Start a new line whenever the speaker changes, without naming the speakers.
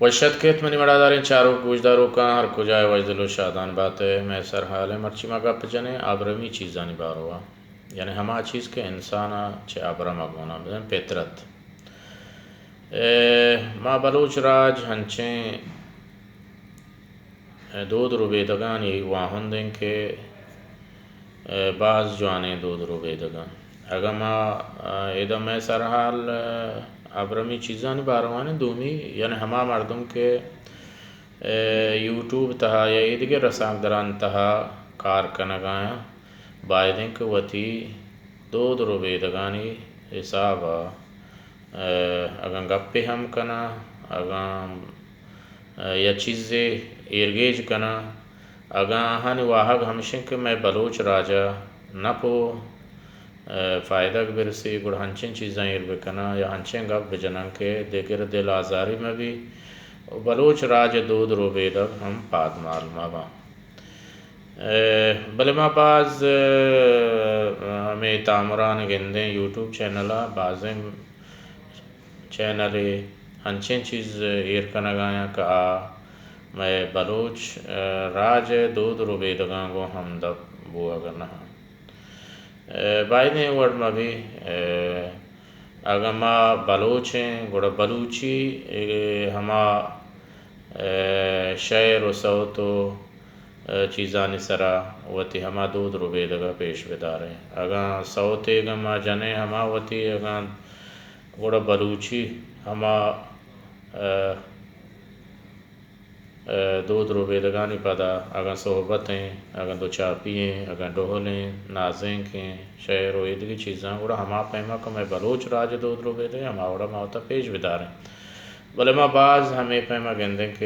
وشت کت منی مڑا داریں چاروں گوشداروں کا ہر کجائے وجدل و شادان بات ہے میں سر حال ہے مرچی ما گپ جنے آبرمی چیزانی باروا یعنی ہما چیز کے انسانا چھ آبرم اگونا بزن پیترت ما بلوچ راج ہنچیں دود رو بیدگان یہ واہن دیں کہ بعض جوانے دود رو بیدگان اگر ما ایدم میں سر حال ابرمی چیزانی باروانی دومی یعنی ہما مردم کے یوٹیوب تہا یا ایدگے رسانگ دران تہا کار کنگایا بائدیں کہ وتی دود رو بیدگانی حسابا اگر گپے ہم کنا اگر یا چیزے ایرگیج کنا اگر آہانی واحق ہمشن کہ میں بلوچ راجہ نپو فائدہ برسی گڑ ہنچین چیزاں ایر بکنا یا ہنچین گپ بجنن کے دیگر دل آزاری میں بھی بلوچ راج دود رو بیدگ ہم پاد معلومہ با بلے ما بعض ہمیں تامران گندیں یوٹیوب چینلہ بعضیں چینلے ہنچین چیز ایر کنگایا کہ میں بلوچ راج دود رو بیدگاں گو ہم دب بو اگر نہا بائدیں وڑ ما بھی اگر ما بلوچیں گوڑا بلوچی ہما شعر و صوت و چیزانی سرا وتی ہما دود رو بیدگا پیش بداریں اگر صوت ما جنے ہما وتی اگر گوڑا بلوچی ہما دود رو بیدگانی پدا اگر صحبتیں اگر دو چاپییں اگر ڈھولیں نازیں کیں شعر و ایدگی چیزاں گوڑا ہما پیما کہ میں بلوچ راج دود رو بیدگا ہما وڑا ماوتا پیش بداریں بلے ما بعض ہمیں پیما گندیں کہ